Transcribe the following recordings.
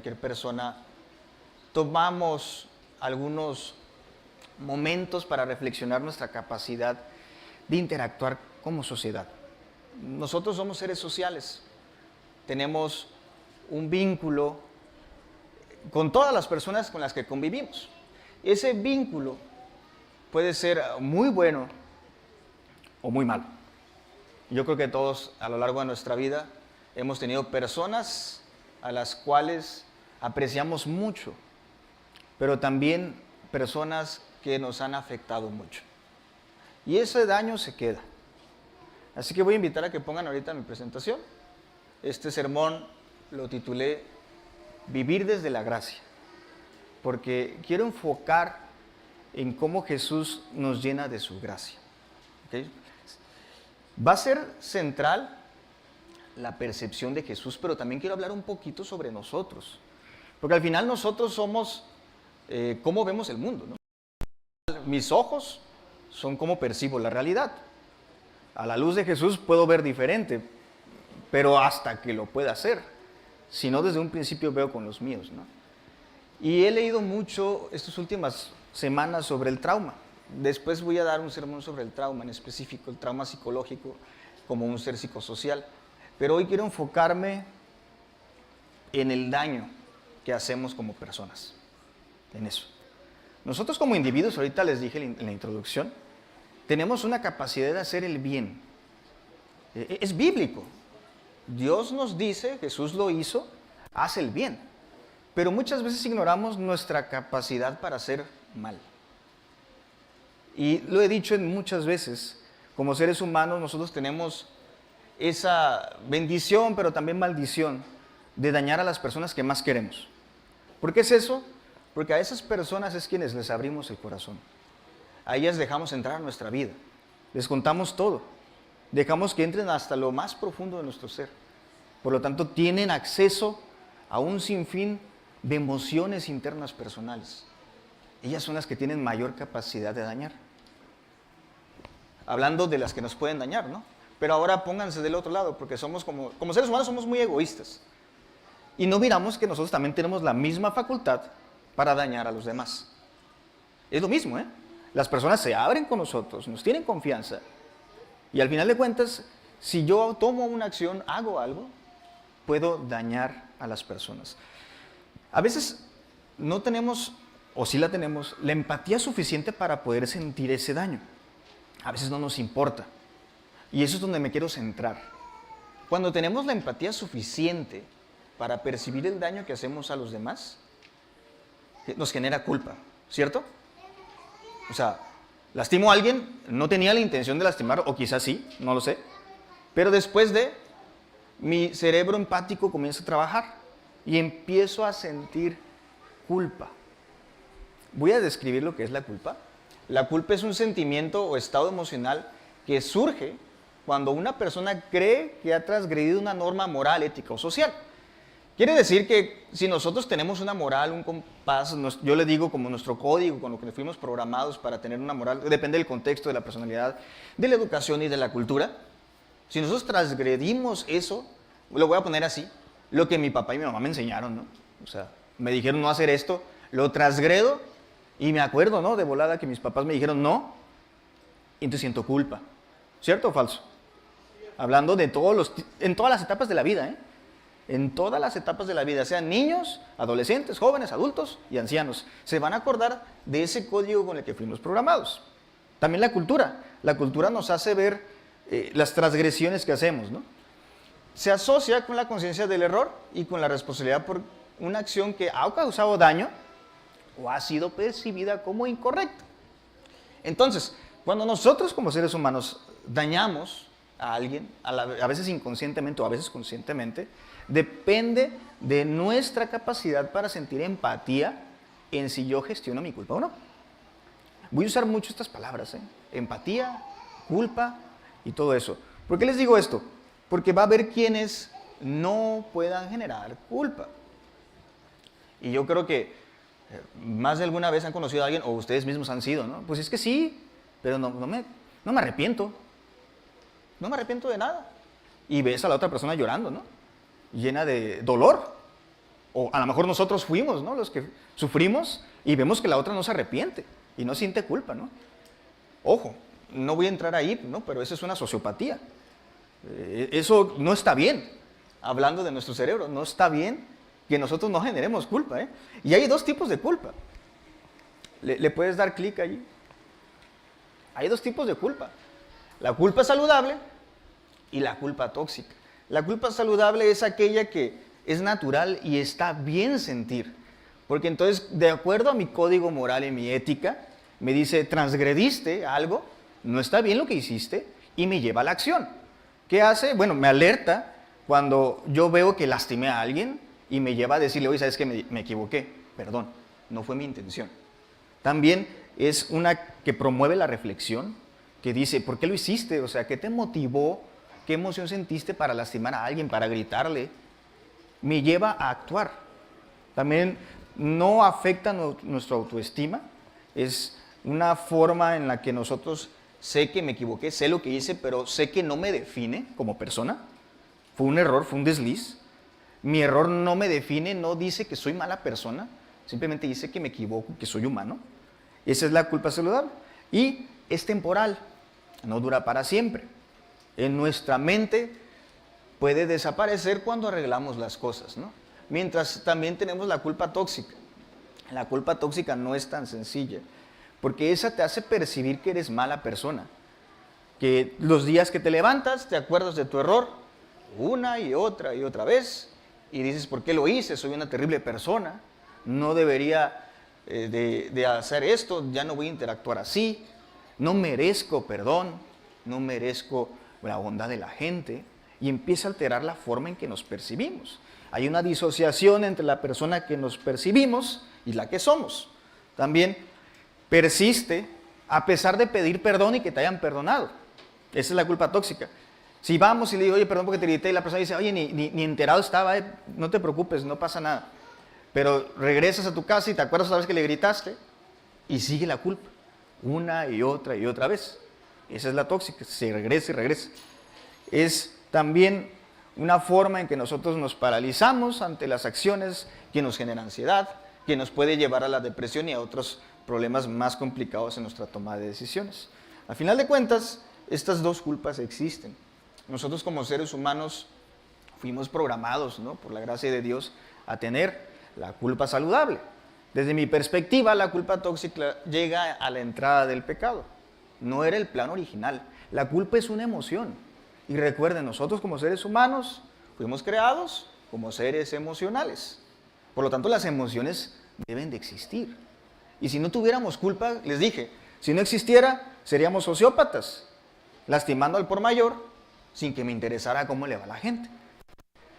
cualquier persona, tomamos algunos momentos para reflexionar nuestra capacidad de interactuar como sociedad. Nosotros somos seres sociales, tenemos un vínculo con todas las personas con las que convivimos. Ese vínculo puede ser muy bueno o muy malo. Yo creo que todos a lo largo de nuestra vida hemos tenido personas a las cuales apreciamos mucho, pero también personas que nos han afectado mucho. Y ese daño se queda. Así que voy a invitar a que pongan ahorita mi presentación. Este sermón lo titulé Vivir desde la gracia, porque quiero enfocar en cómo Jesús nos llena de su gracia. ¿Okay? Va a ser central la percepción de Jesús, pero también quiero hablar un poquito sobre nosotros, porque al final nosotros somos cómo vemos el mundo, ¿no? Mis ojos son cómo percibo la realidad. A la luz de Jesús puedo ver diferente, pero hasta que lo pueda hacer. Si no, desde un principio veo con los míos, ¿no? Y he leído mucho estas últimas semanas sobre el trauma. Después voy a dar un sermón sobre el trauma en específico, el trauma psicológico como un ser psicosocial. Pero hoy quiero enfocarme en el daño que hacemos como personas, en eso. Nosotros como individuos, ahorita les dije en la introducción, tenemos una capacidad de hacer el bien. Es bíblico. Dios nos dice, Jesús lo hizo, haz el bien. Pero muchas veces ignoramos nuestra capacidad para hacer mal. Y lo he dicho muchas veces, como seres humanos nosotros tenemos esa bendición, pero también maldición, de dañar a las personas que más queremos. ¿Por qué es eso? Porque a esas personas es quienes les abrimos el corazón. A ellas dejamos entrar a nuestra vida, les contamos todo, dejamos que entren hasta lo más profundo de nuestro ser. Por lo tanto, tienen acceso a un sinfín de emociones internas personales. Ellas son las que tienen mayor capacidad de dañar. Hablando de las que nos pueden dañar, ¿no? Pero ahora pónganse del otro lado, porque somos como seres humanos somos muy egoístas. Y no miramos que nosotros también tenemos la misma facultad para dañar a los demás. Es lo mismo, ¿eh? Las personas se abren con nosotros, nos tienen confianza. Y al final de cuentas, si yo tomo una acción, hago algo, puedo dañar a las personas. A veces no tenemos, o sí la tenemos, la empatía suficiente para poder sentir ese daño. A veces no nos importa. Y eso es donde me quiero centrar. Cuando tenemos la empatía suficiente para percibir el daño que hacemos a los demás, nos genera culpa, ¿cierto? O sea, lastimo a alguien, no tenía la intención de lastimar, o quizás sí, no lo sé, pero después mi cerebro empático comienza a trabajar y empiezo a sentir culpa. Voy a describir lo que es la culpa. La culpa es un sentimiento o estado emocional que surge cuando una persona cree que ha transgredido una norma moral, ética o social. Quiere decir que si nosotros tenemos una moral, un compás, yo le digo como nuestro código, con lo que fuimos programados para tener una moral, depende del contexto, de la personalidad, de la educación y de la cultura. Si nosotros transgredimos eso, lo voy a poner así, lo que mi papá y mi mamá me enseñaron, ¿no? O sea, me dijeron no hacer esto, lo transgredo y me acuerdo, ¿no? De volada que mis papás me dijeron no, y entonces siento culpa. ¿Cierto o falso? Hablando de en todas las etapas de la vida, ¿eh? En todas las etapas de la vida, sean niños, adolescentes, jóvenes, adultos y ancianos, se van a acordar de ese código con el que fuimos programados. También la cultura nos hace ver las transgresiones que hacemos, ¿no? Se asocia con la conciencia del error y con la responsabilidad por una acción que ha causado daño o ha sido percibida como incorrecta. Entonces, cuando nosotros como seres humanos dañamos a alguien, a veces inconscientemente o a veces conscientemente, depende de nuestra capacidad para sentir empatía en si yo gestiono mi culpa o no. Voy a usar mucho estas palabras, ¿eh? Empatía, culpa y todo eso. ¿Por qué les digo esto? Porque va a haber quienes no puedan generar culpa. Y yo creo que más de alguna vez han conocido a alguien, o ustedes mismos han sido, ¿no? Pues es que sí, pero no me arrepiento. No me arrepiento de nada. Y ves a la otra persona llorando, ¿no? Llena de dolor O a lo mejor nosotros fuimos, ¿no?, los que sufrimos y vemos que la otra no se arrepiente y no siente culpa, ¿no? Ojo, no voy a entrar ahí, ¿no?, pero eso es una sociopatía. Eso no está bien. Hablando de nuestro cerebro, no está bien que nosotros no generemos culpa, ¿eh? Y hay dos tipos de culpa. ¿Le puedes dar clic allí? Hay dos tipos de culpa. La culpa saludable y la culpa tóxica. La culpa saludable es aquella que es natural y está bien sentir. Porque entonces, de acuerdo a mi código moral y mi ética, me dice, transgrediste algo, no está bien lo que hiciste, y me lleva a la acción. ¿Qué hace? Bueno, me alerta cuando yo veo que lastimé a alguien y me lleva a decirle, oye, ¿sabes qué? Me equivoqué, perdón, no fue mi intención. También es una que promueve la reflexión, que dice, ¿por qué lo hiciste? O sea, ¿qué te motivó? ¿Qué emoción sentiste para lastimar a alguien, para gritarle? Me lleva a actuar. También no afecta nuestra autoestima, es una forma en la que nosotros, sé que me equivoqué, sé lo que hice, pero sé que no me define como persona. Fue un error, fue un desliz. Mi error no me define, no dice que soy mala persona, simplemente dice que me equivoco, que soy humano. Esa es la culpa saludable. Y es temporal, no dura para siempre. En nuestra mente puede desaparecer cuando arreglamos las cosas, ¿no? Mientras también tenemos la culpa tóxica. La culpa tóxica no es tan sencilla, porque esa te hace percibir que eres mala persona. Que los días que te levantas te acuerdas de tu error una y otra vez y dices, ¿por qué lo hice? Soy una terrible persona, no debería de hacer esto, ya no voy a interactuar así, no merezco perdón, no merezco la bondad de la gente, y empieza a alterar la forma en que nos percibimos. Hay una disociación entre la persona que nos percibimos y la que somos. También persiste a pesar de pedir perdón y que te hayan perdonado. Esa es la culpa tóxica. Si vamos y le digo, oye, perdón porque te grité, y la persona dice, oye, ni enterado estaba, no te preocupes, no pasa nada. Pero regresas a tu casa y te acuerdas otra vez que le gritaste y sigue la culpa, una y otra vez. Esa es la tóxica, se regresa y regresa. Es también una forma en que nosotros nos paralizamos ante las acciones que nos generan ansiedad, que nos puede llevar a la depresión y a otros problemas más complicados en nuestra toma de decisiones. Al final de cuentas, estas dos culpas existen. Nosotros como seres humanos fuimos programados, ¿no?, por la gracia de Dios a tener la culpa saludable. Desde mi perspectiva, la culpa tóxica llega a la entrada del pecado. No era el plan original. La culpa es una emoción. Y recuerden, nosotros como seres humanos fuimos creados como seres emocionales. Por lo tanto, las emociones deben de existir. Y si no tuviéramos culpa, les dije, si no existiera, seríamos sociópatas, lastimando al por mayor sin que me interesara cómo le va a la gente.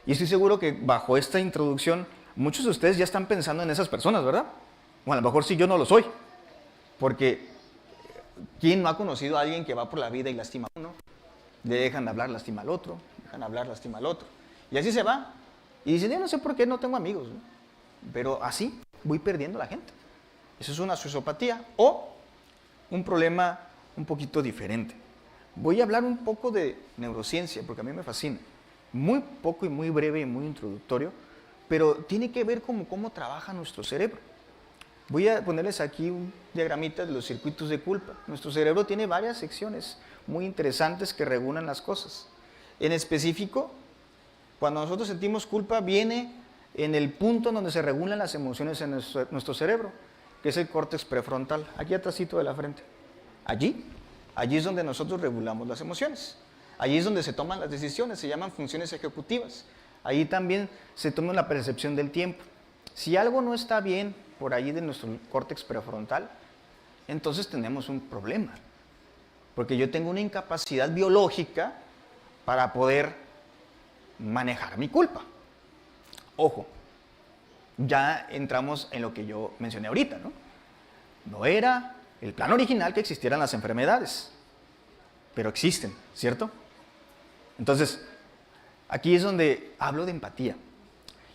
Y estoy seguro que bajo esta introducción, muchos de ustedes ya están pensando en esas personas, ¿verdad? O a lo mejor sí, yo no lo soy. Porque, ¿quién no ha conocido a alguien que va por la vida y lastima a uno? Le dejan hablar, lastima al otro, dejan hablar, lastima al otro. Y así se va. Y dicen, yo no sé por qué no tengo amigos, ¿no? Pero así voy perdiendo a la gente. Eso es una sociopatía o un problema un poquito diferente. Voy a hablar un poco de neurociencia, porque a mí me fascina. Muy poco y muy breve y muy introductorio, pero tiene que ver con cómo trabaja nuestro cerebro. Voy a ponerles aquí un diagramita de los circuitos de culpa. Nuestro cerebro tiene varias secciones muy interesantes que regulan las cosas. En específico, cuando nosotros sentimos culpa, viene en el punto en donde se regulan las emociones en nuestro cerebro, que es el córtex prefrontal, aquí atrásito de la frente. Allí es donde nosotros regulamos las emociones. Allí es donde se toman las decisiones, se llaman funciones ejecutivas. Allí también se toma la percepción del tiempo. Si algo no está bien por allí de nuestro córtex prefrontal, entonces tenemos un problema. Porque yo tengo una incapacidad biológica para poder manejar mi culpa. Ojo, ya entramos en lo que yo mencioné ahorita, ¿no? No era el plan original que existieran las enfermedades, pero existen, ¿cierto? Entonces, aquí es donde hablo de empatía.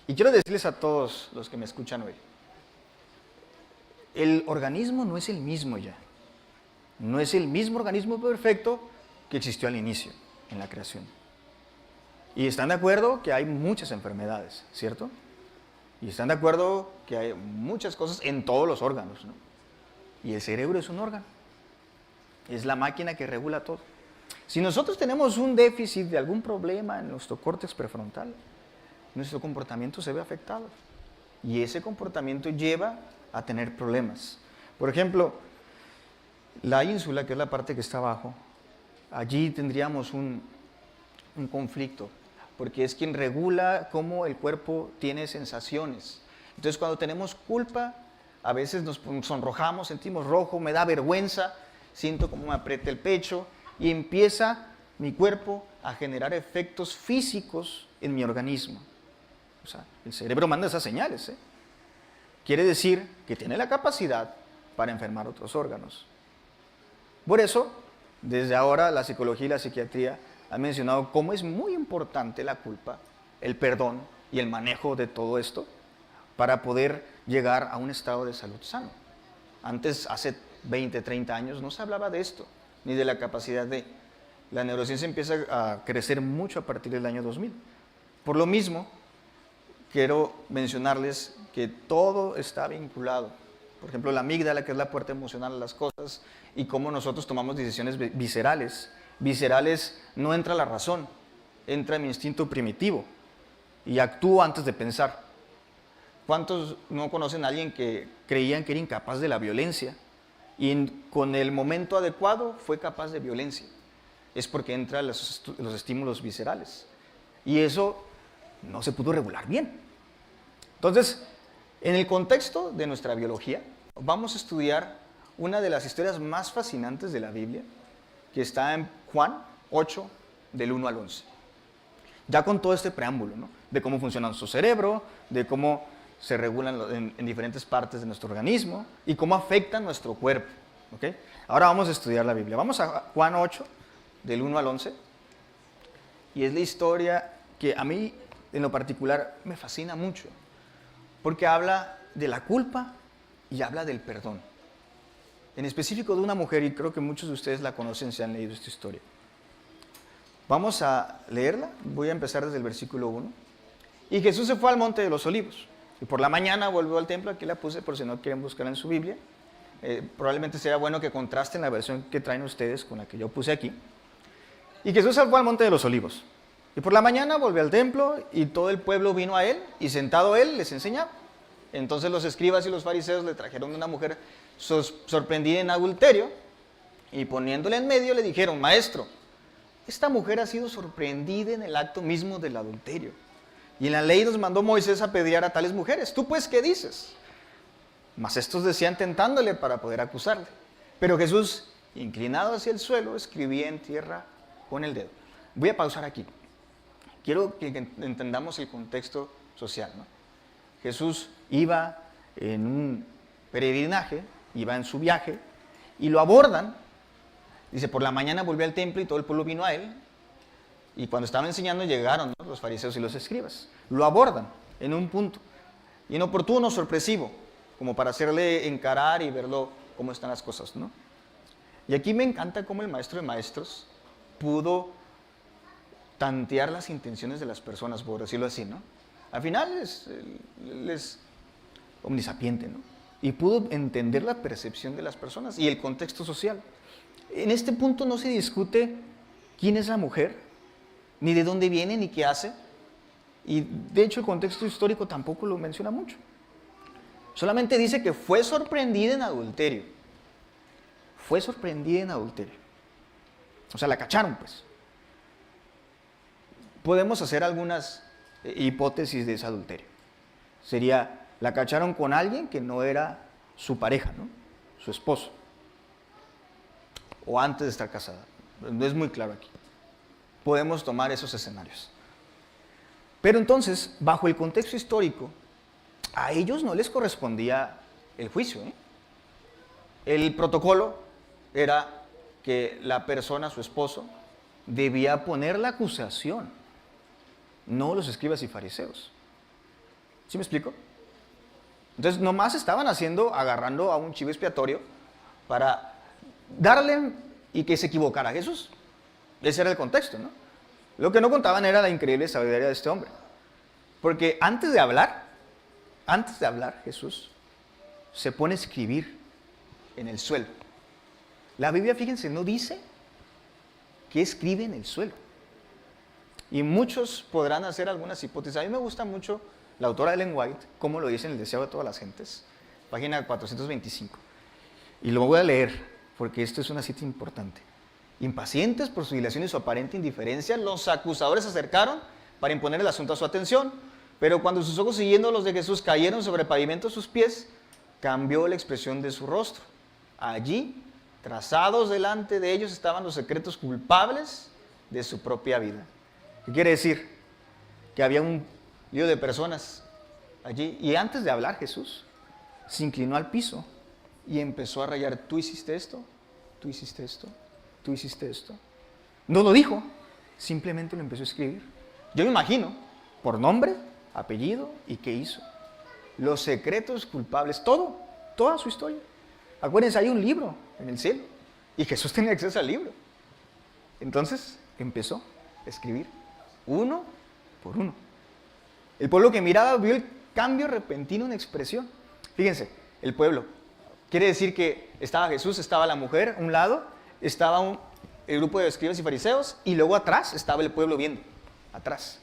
Y quiero decirles a todos los que me escuchan hoy, el organismo no es el mismo ya. No es el mismo organismo perfecto que existió al inicio, en la creación. Y están de acuerdo que hay muchas enfermedades, ¿cierto? Y están de acuerdo que hay muchas cosas en todos los órganos, ¿no? Y el cerebro es un órgano. Es la máquina que regula todo. Si nosotros tenemos un déficit de algún problema en nuestro córtex prefrontal, nuestro comportamiento se ve afectado. Y ese comportamiento lleva a tener problemas. Por ejemplo, la ínsula, que es la parte que está abajo, allí tendríamos un conflicto, porque es quien regula cómo el cuerpo tiene sensaciones. Entonces, cuando tenemos culpa, a veces nos sonrojamos, sentimos rojo, me da vergüenza, siento como me aprieta el pecho y empieza mi cuerpo a generar efectos físicos en mi organismo. O sea, el cerebro manda esas señales, ¿eh? Quiere decir que tiene la capacidad para enfermar otros órganos. Por eso, desde ahora la psicología y la psiquiatría han mencionado cómo es muy importante la culpa, el perdón y el manejo de todo esto para poder llegar a un estado de salud sano. Antes, hace 20, 30 años, no se hablaba de esto, ni de la capacidad de... La neurociencia empieza a crecer mucho a partir del año 2000. Por lo mismo, quiero mencionarles que todo está vinculado. Por ejemplo, la amígdala, que es la puerta emocional a las cosas, y cómo nosotros tomamos decisiones viscerales. Viscerales no entra la razón, entra mi instinto primitivo y actúo antes de pensar. ¿Cuántos no conocen a alguien que creían que era incapaz de la violencia y con el momento adecuado fue capaz de violencia? Es porque entran los estímulos viscerales y eso no se pudo regular bien. Entonces, en el contexto de nuestra biología, vamos a estudiar una de las historias más fascinantes de la Biblia, que está en Juan 8, del 1 al 11. Ya con todo este preámbulo, ¿no? De cómo funciona nuestro cerebro, de cómo se regulan en diferentes partes de nuestro organismo y cómo afectan nuestro cuerpo. ¿Okay? Ahora vamos a estudiar la Biblia. Vamos a Juan 8, del 1 al 11, y es la historia que a mí, en lo particular, me fascina mucho, porque habla de la culpa y habla del perdón. En específico de una mujer, y creo que muchos de ustedes la conocen si han leído esta historia. Vamos a leerla, voy a empezar desde el versículo 1. Y Jesús se fue al monte de los olivos, y por la mañana volvió al templo. Aquí la puse por si no quieren buscarla en su Biblia. Probablemente sería bueno que contrasten la versión que traen ustedes con la que yo puse aquí. Y Jesús se fue al monte de los olivos, y por la mañana volvió al templo, y todo el pueblo vino a él, y sentado él les enseñaba. Entonces los escribas y los fariseos le trajeron una mujer sorprendida en adulterio, y poniéndole en medio le dijeron: Maestro, esta mujer ha sido sorprendida en el acto mismo del adulterio, y en la ley nos mandó Moisés a apedrear a tales mujeres. ¿Tú pues qué dices? Mas estos decían tentándole para poder acusarle. Pero Jesús, inclinado hacia el suelo, escribía en tierra con el dedo. Voy a pausar aquí. Quiero que entendamos el contexto social, ¿no? Jesús iba en un peregrinaje, iba en su viaje, y lo abordan. Dice, por la mañana volvió al templo y todo el pueblo vino a él, y cuando estaba enseñando llegaron, ¿no?, los fariseos y los escribas. Lo abordan en un punto inoportuno, sorpresivo, como para hacerle encarar y verlo cómo están las cosas, ¿no? Y aquí me encanta cómo el maestro de maestros pudo tantear las intenciones de las personas, por decirlo así, ¿no? Al final él es omnisapiente, ¿no? Y pudo entender la percepción de las personas y el contexto social. En este punto no se discute quién es la mujer, ni de dónde viene, ni qué hace. Y de hecho el contexto histórico tampoco lo menciona mucho. Solamente dice que fue sorprendida en adulterio. Fue sorprendida en adulterio. O sea, la cacharon, pues. Podemos hacer algunas hipótesis de ese adulterio. Sería, la cacharon con alguien que no era su pareja, ¿no? Su esposo. O antes de estar casada. No es muy claro aquí. Podemos tomar esos escenarios. Pero entonces, bajo el contexto histórico, a ellos no les correspondía el juicio, ¿eh? El protocolo era que la persona, su esposo, debía poner la acusación, no los escribas y fariseos. ¿Sí me explico? Entonces, nomás estaban agarrando a un chivo expiatorio para darle y que se equivocara a Jesús. Ese era el contexto, ¿no? Lo que no contaban era la increíble sabiduría de este hombre. Porque antes de hablar, antes de hablar, Jesús se pone a escribir en el suelo. La Biblia, fíjense, no dice que escribe en el suelo. Y muchos podrán hacer algunas hipótesis. A mí me gusta mucho la autora Ellen White, como lo dice en El deseo de todas las gentes, página 425. Y lo voy a leer, porque esto es una cita importante. Impacientes por su dilación y su aparente indiferencia, los acusadores se acercaron para imponer el asunto a su atención, pero cuando sus ojos, siguiendo los de Jesús, cayeron sobre el pavimento de sus pies, cambió la expresión de su rostro. Allí, trazados delante de ellos, estaban los secretos culpables de su propia vida. ¿Qué quiere decir? Que había un lío de personas allí, y antes de hablar Jesús se inclinó al piso y empezó a rayar: tú hiciste esto, tú hiciste esto, tú hiciste esto. No lo dijo, simplemente lo empezó a escribir. Yo me imagino, por nombre, apellido y qué hizo. Los secretos culpables, todo, toda su historia. Acuérdense, hay un libro en el cielo y Jesús tenía acceso al libro. Entonces empezó a escribir uno por uno. El pueblo que miraba vio el cambio repentino en expresión. Fíjense, el pueblo. Quiere decir que estaba Jesús, estaba la mujer a un lado, estaba el grupo de escribas y fariseos, y luego atrás estaba el pueblo viendo, atrás.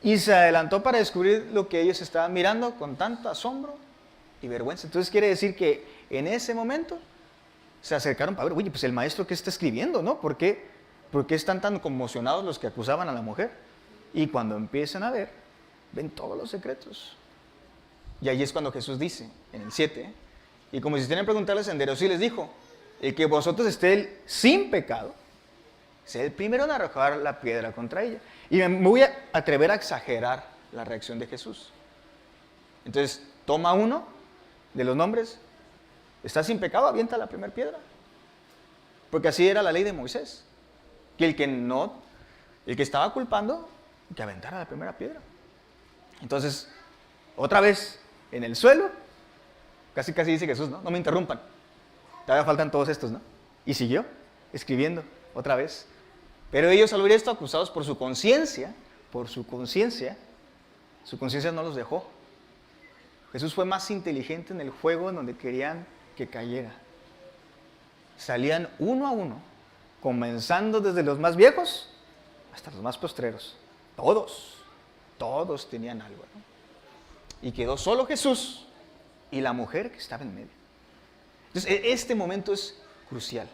Y se adelantó para descubrir lo que ellos estaban mirando con tanto asombro y vergüenza. Entonces quiere decir que en ese momento se acercaron para ver: oye, pues el maestro, ¿qué está escribiendo, no? ¿Por qué están tan conmocionados los que acusaban a la mujer? Y cuando empiezan a ver, ven todos los secretos. Y ahí es cuando Jesús dice, en el 7, y como si estuvieran preguntarles senderos, y les dijo: el que vosotros esté sin pecado, sea el primero en arrojar la piedra contra ella. Y me voy a atrever a exagerar la reacción de Jesús. Entonces, toma uno de los nombres: ¿está sin pecado? Avienta la primera piedra. Porque así era la ley de Moisés. Que el que estaba culpando, que aventara la primera piedra. Entonces, otra vez, en el suelo, casi dice Jesús: no me interrumpan. Todavía faltan todos estos, ¿no? Y siguió escribiendo otra vez. Pero ellos, al oír esto, acusados por su conciencia no los dejó. Jesús fue más inteligente en el juego en donde querían que cayera. Salían uno a uno, comenzando desde los más viejos hasta los más postreros. Todos tenían algo, ¿no? Y quedó solo Jesús y la mujer que estaba en medio. Entonces, este momento es crucial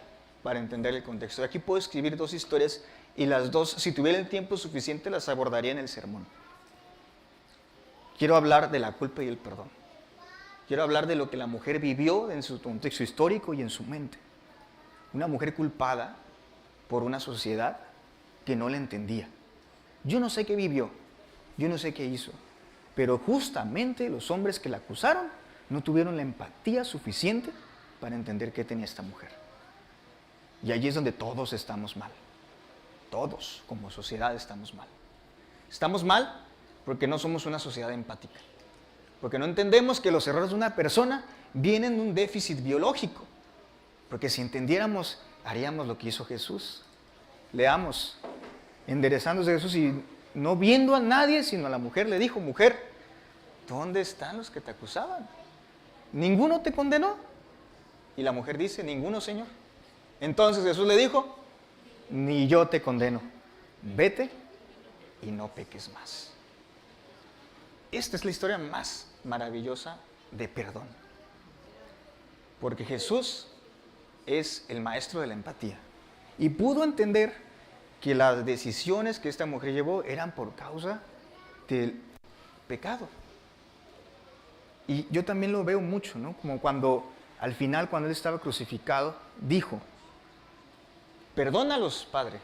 para entender el contexto. Aquí puedo escribir dos historias y las dos, si tuviera el tiempo suficiente, las abordaría en el sermón. Quiero hablar de la culpa y el perdón. Quiero hablar de lo que la mujer vivió en su contexto histórico y en su mente. Una mujer culpada por una sociedad que no la entendía. Yo no sé qué vivió, yo no sé qué hizo, pero justamente los hombres que la acusaron no tuvieron la empatía suficiente para entender qué tenía esta mujer. Y allí es donde todos estamos mal. Todos, como sociedad, estamos mal. Estamos mal porque no somos una sociedad empática. Porque no entendemos que los errores de una persona vienen de un déficit biológico. Porque si entendiéramos, haríamos lo que hizo Jesús. Leamos, enderezándose Jesús y no viendo a nadie, sino a la mujer, le dijo: mujer, ¿dónde están los que te acusaban? ¿Ninguno te condenó? Y la mujer dice: ninguno, Señor. Entonces Jesús le dijo: ni yo te condeno, vete y no peques más. Esta es la historia más maravillosa de perdón. Porque Jesús es el maestro de la empatía. Y pudo entender que las decisiones que esta mujer llevó eran por causa del pecado. Y yo también lo veo mucho, ¿no? Como cuando al final, cuando él estaba crucificado, dijo: perdónalos, Padre,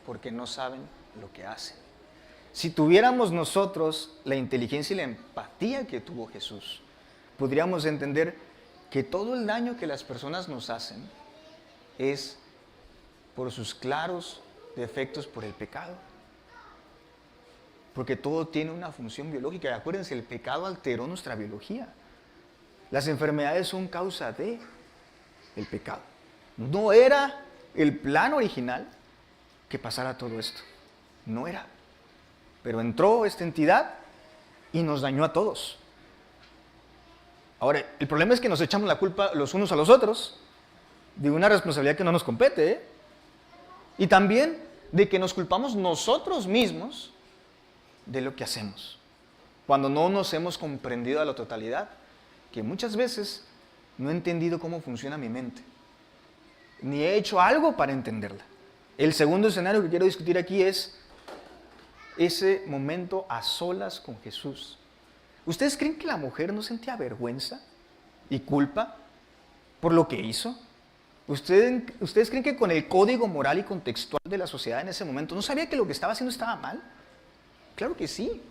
porque no saben lo que hacen. Si tuviéramos nosotros la inteligencia y la empatía que tuvo Jesús, podríamos entender que todo el daño que las personas nos hacen es por sus claros defectos por el pecado. Porque todo tiene una función biológica. Y acuérdense, el pecado alteró nuestra biología. Las enfermedades son causa de el pecado. No era el plan original que pasara todo esto. No era. Pero entró esta entidad y nos dañó a todos. Ahora, el problema es que nos echamos la culpa los unos a los otros de una responsabilidad que no nos compete, ¿eh? Y también de que nos culpamos nosotros mismos de lo que hacemos, cuando no nos hemos comprendido a la totalidad, que muchas veces no he entendido cómo funciona mi mente, ni he hecho algo para entenderla. El segundo escenario que quiero discutir aquí es ese momento a solas con Jesús. ¿Ustedes creen que la mujer no sentía vergüenza y culpa por lo que hizo? ¿Ustedes creen que con el código moral y contextual de la sociedad en ese momento no sabía que lo que estaba haciendo estaba mal? Claro que sí.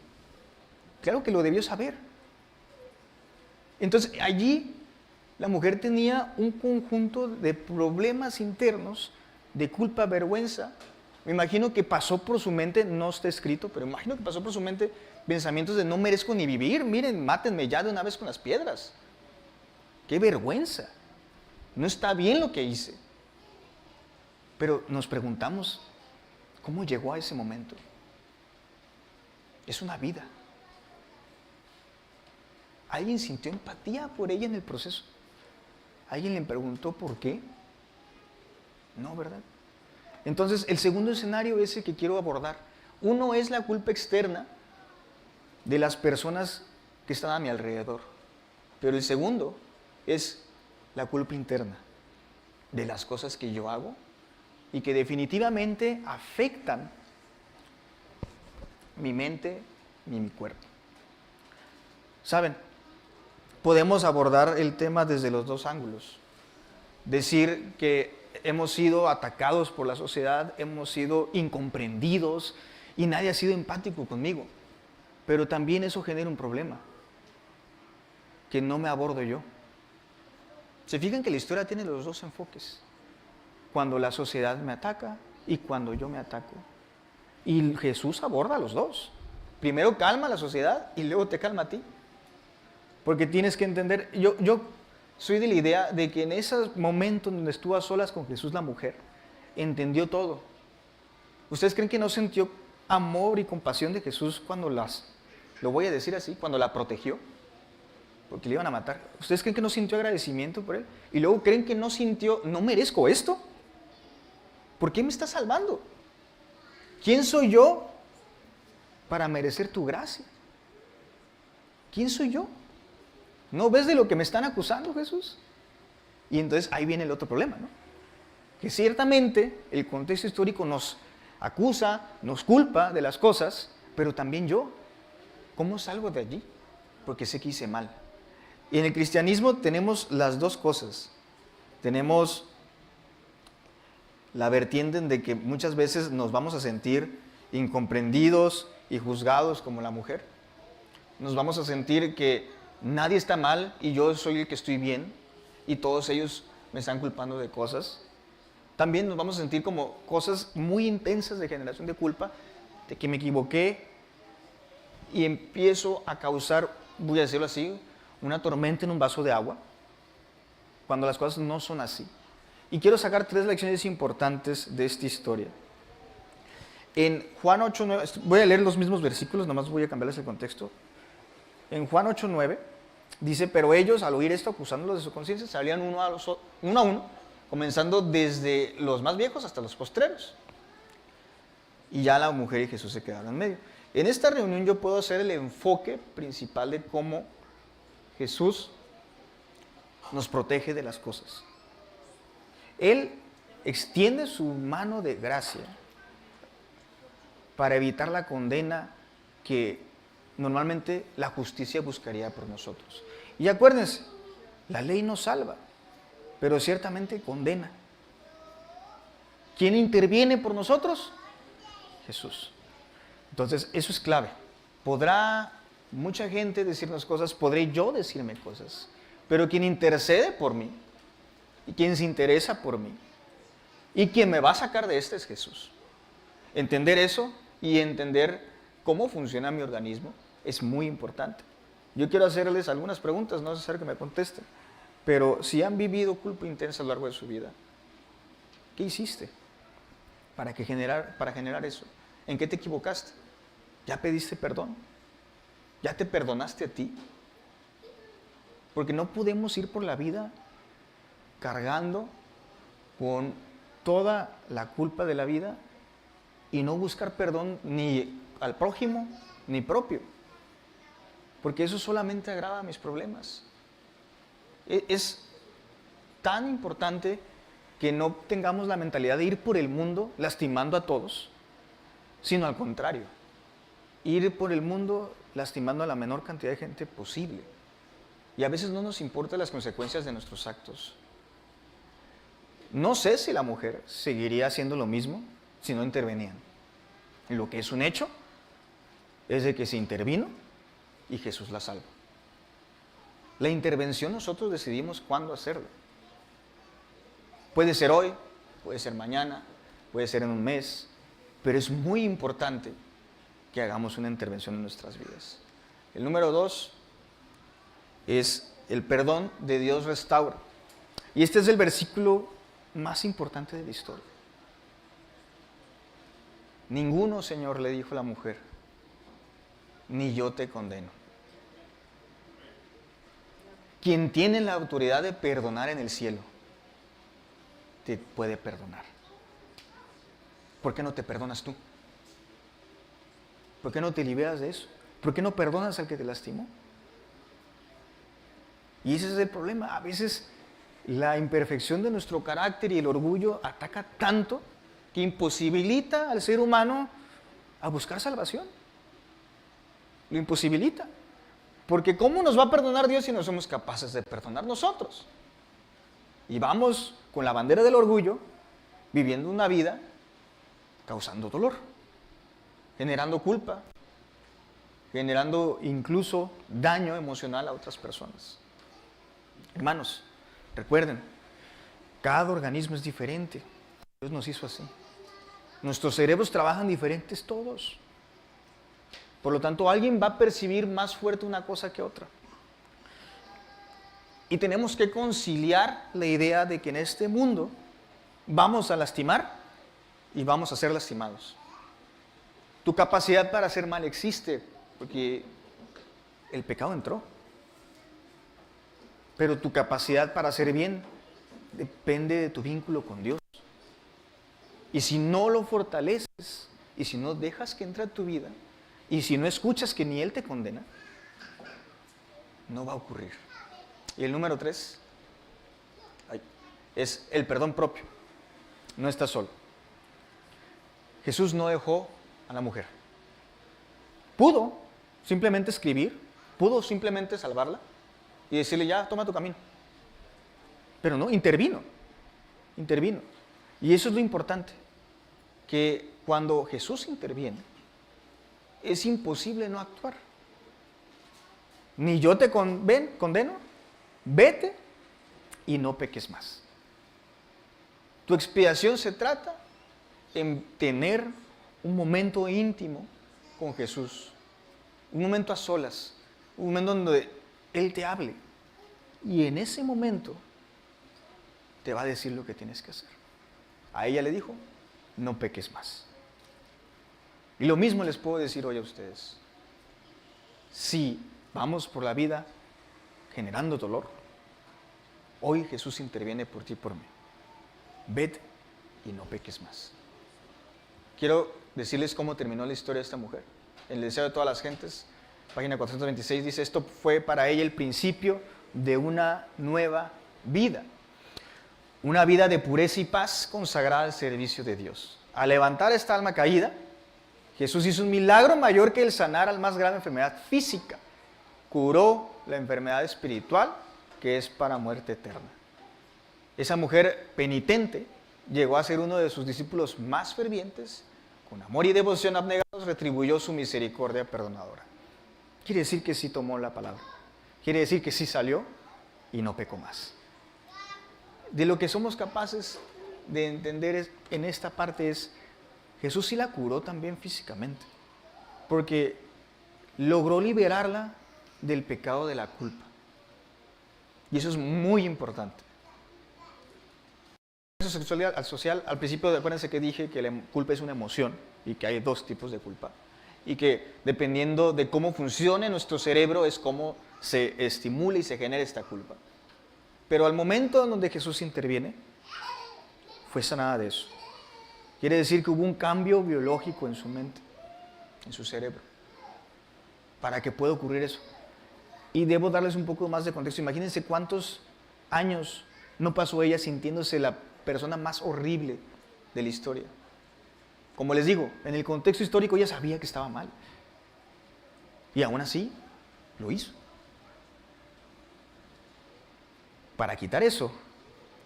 Claro que lo debió saber. Entonces allí la mujer tenía un conjunto de problemas internos, de culpa, vergüenza. Me imagino que pasó por su mente, no está escrito, pero imagino que pasó por su mente pensamientos de no merezco ni vivir, miren, mátenme ya de una vez con las piedras. ¡Qué vergüenza! No está bien lo que hice. Pero nos preguntamos, ¿cómo llegó a ese momento? Es una vida. ¿Alguien sintió empatía por ella en el proceso? ¿Alguien le preguntó por qué? No, ¿verdad? Entonces, el segundo escenario ese que quiero abordar. Uno es la culpa externa de las personas que están a mi alrededor. Pero el segundo es la culpa interna de las cosas que yo hago y que definitivamente afectan mi mente y mi cuerpo. ¿Saben? Podemos abordar el tema desde los dos ángulos. Decir que hemos sido atacados por la sociedad, hemos sido incomprendidos y nadie ha sido empático conmigo. Pero también eso genera un problema, que no me abordo yo. Se fijan que la historia tiene los dos enfoques. Cuando la sociedad me ataca y cuando yo me ataco. Y Jesús aborda los dos. Primero calma a la sociedad y luego te calma a ti. Porque tienes que entender, yo soy de la idea de que en esos momentos donde estuvo a solas con Jesús la mujer, entendió todo. ¿Ustedes creen que no sintió amor y compasión de Jesús cuando lo voy a decir así, cuando la protegió? Porque le iban a matar. ¿Ustedes creen que no sintió agradecimiento por él? Y luego creen que no sintió, no merezco esto. ¿Por qué me estás salvando? ¿Quién soy yo para merecer tu gracia? ¿Quién soy yo? ¿No ves de lo que me están acusando, Jesús? Y entonces ahí viene el otro problema, ¿no? Que ciertamente el contexto histórico nos acusa, nos culpa de las cosas, pero también yo, ¿cómo salgo de allí? Porque sé que hice mal. Y en el cristianismo tenemos las dos cosas. Tenemos la vertiente de que muchas veces nos vamos a sentir incomprendidos y juzgados como la mujer. Nos vamos a sentir que nadie está mal y yo soy el que estoy bien y todos ellos me están culpando de cosas. También nos vamos a sentir como cosas muy intensas de generación de culpa, de que me equivoqué y empiezo a causar, voy a decirlo así, una tormenta en un vaso de agua, cuando las cosas no son así. Y quiero sacar 3 lecciones importantes de esta historia. En Juan 8:9, voy a leer los mismos versículos, nomás voy a cambiarles el contexto. En Juan 8:9 dice, pero ellos al oír esto, acusándolos de su conciencia, salían uno a uno, comenzando desde los más viejos hasta los postreros. Y ya la mujer y Jesús se quedaron en medio. En esta reunión yo puedo hacer el enfoque principal de cómo Jesús nos protege de las cosas. Él extiende su mano de gracia para evitar la condena que normalmente la justicia buscaría por nosotros. Y acuérdense, la ley no salva, pero ciertamente condena. ¿Quién interviene por nosotros? Jesús. Entonces, eso es clave. Podrá mucha gente decirnos cosas, podré yo decirme cosas, pero quien intercede por mí, y quien se interesa por mí, y quien me va a sacar de este es Jesús. Entender eso y entender cómo funciona mi organismo es muy importante. Yo quiero hacerles algunas preguntas, no es necesario que me contesten, pero si han vivido culpa intensa a lo largo de su vida, ¿qué hiciste para generar eso? ¿En qué te equivocaste? ¿Ya pediste perdón? ¿Ya te perdonaste a ti? Porque no podemos ir por la vida cargando con toda la culpa de la vida y no buscar perdón ni al prójimo ni propio. Porque eso solamente agrava mis problemas. Es tan importante que no tengamos la mentalidad de ir por el mundo lastimando a todos, sino al contrario, ir por el mundo lastimando a la menor cantidad de gente posible. Y a veces no nos importan las consecuencias de nuestros actos. No sé si la mujer seguiría haciendo lo mismo si no intervenían. Lo que es un hecho es de que se intervino y Jesús la salva. La intervención nosotros decidimos cuándo hacerlo. Puede ser hoy, puede ser mañana, puede ser en un mes, pero es muy importante que hagamos una intervención en nuestras vidas. El número 2 es el perdón de Dios restaura. Y este es el versículo más importante de la historia. Ninguno, Señor, le dijo la mujer, ni yo te condeno. Quien tiene la autoridad de perdonar en el cielo, te puede perdonar. ¿Por qué no te perdonas tú? ¿Por qué no te liberas de eso? ¿Por qué no perdonas al que te lastimó? Y ese es el problema. A veces la imperfección de nuestro carácter y el orgullo ataca tanto que imposibilita al ser humano a buscar salvación. Lo imposibilita. Porque ¿cómo nos va a perdonar Dios si no somos capaces de perdonar nosotros? Y vamos con la bandera del orgullo, viviendo una vida causando dolor, generando culpa, generando incluso daño emocional a otras personas. Hermanos, recuerden, cada organismo es diferente. Dios nos hizo así. Nuestros cerebros trabajan diferentes todos. Por lo tanto, alguien va a percibir más fuerte una cosa que otra. Y tenemos que conciliar la idea de que en este mundo vamos a lastimar y vamos a ser lastimados. Tu capacidad para hacer mal existe porque el pecado entró. Pero tu capacidad para hacer bien depende de tu vínculo con Dios. Y si no lo fortaleces, y si no dejas que entre a tu vida, y si no escuchas que ni Él te condena, no va a ocurrir. Y el número 3 es el perdón propio. No estás solo. Jesús no dejó a la mujer. Pudo simplemente escribir, pudo simplemente salvarla y decirle ya, toma tu camino. Pero no, intervino. Y eso es lo importante, que cuando Jesús interviene, es imposible no actuar. Ni yo te condeno, vete y no peques más. Tu expiación se trata en tener un momento íntimo con Jesús, un momento a solas, un momento donde Él te hable. Y en ese momento te va a decir lo que tienes que hacer. A ella le dijo, no peques más. Y lo mismo les puedo decir hoy a ustedes. Si vamos por la vida generando dolor, hoy Jesús interviene por ti y por mí. Vete y no peques más. Quiero decirles cómo terminó la historia de esta mujer. El deseo de todas las gentes, página 426, dice, esto fue para ella el principio de una nueva vida. Una vida de pureza y paz consagrada al servicio de Dios. Al levantar esta alma caída, Jesús hizo un milagro mayor que el sanar al más grave enfermedad física. Curó la enfermedad espiritual que es para muerte eterna. Esa mujer penitente llegó a ser uno de sus discípulos más fervientes. Con amor y devoción abnegados retribuyó su misericordia perdonadora. Quiere decir que sí tomó la palabra. Quiere decir que sí salió y no pecó más. De lo que somos capaces de entender en esta parte es, Jesús sí la curó también físicamente, porque logró liberarla del pecado de la culpa. Y eso es muy importante. Eso sexual social, al principio acuérdense que dije que la culpa es una emoción y que hay dos tipos de culpa. y que dependiendo de cómo funcione nuestro cerebro es cómo se estimula y se genera esta culpa. Pero al momento en donde Jesús interviene, fue sanada de eso. Quiere decir que hubo un cambio biológico en su mente, en su cerebro, para que pueda ocurrir eso. Y debo darles un poco más de contexto. Imagínense cuántos años no pasó ella sintiéndose la persona más horrible de la historia. Como les digo, en el contexto histórico ella sabía que estaba mal. Y aún así, lo hizo. Para quitar eso,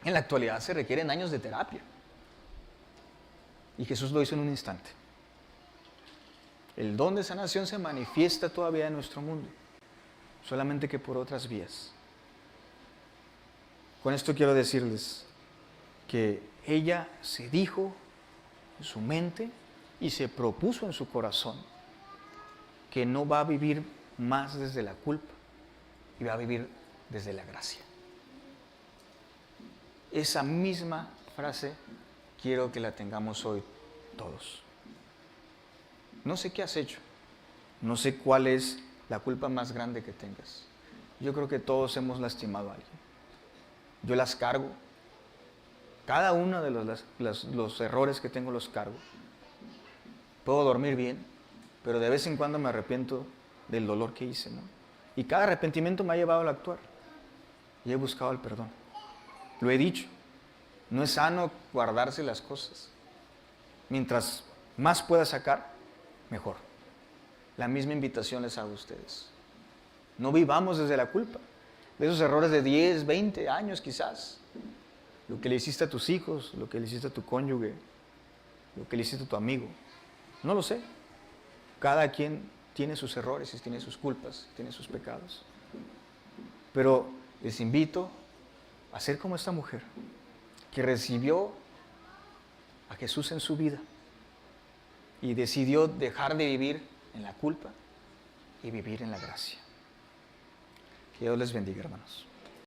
en la actualidad se requieren años de terapia. Y Jesús lo hizo en un instante. El don de sanación se manifiesta todavía en nuestro mundo, solamente que por otras vías. Con esto quiero decirles que ella se dijo en su mente y se propuso en su corazón que no va a vivir más desde la culpa y va a vivir desde la gracia. Esa misma frase quiero que la tengamos hoy todos. No sé qué has hecho, no sé cuál es la culpa más grande que tengas. Yo creo que todos hemos lastimado a alguien. Yo las cargo. Cada uno de los errores que tengo los cargo. Puedo dormir bien, pero de vez en cuando me arrepiento del dolor que hice, ¿no? Y cada arrepentimiento me ha llevado al actuar. Y he buscado el perdón. Lo he dicho. No es sano guardarse las cosas. Mientras más pueda sacar, mejor. La misma invitación les hago a ustedes. No vivamos desde la culpa. De esos errores de 10, 20 años quizás. Lo que le hiciste a tus hijos, lo que le hiciste a tu cónyuge, lo que le hiciste a tu amigo. No lo sé. Cada quien tiene sus errores y tiene sus culpas, tiene sus pecados. Pero les invito a ser como esta mujer, que recibió a Jesús en su vida y decidió dejar de vivir en la culpa y vivir en la gracia. Que Dios les bendiga, hermanos.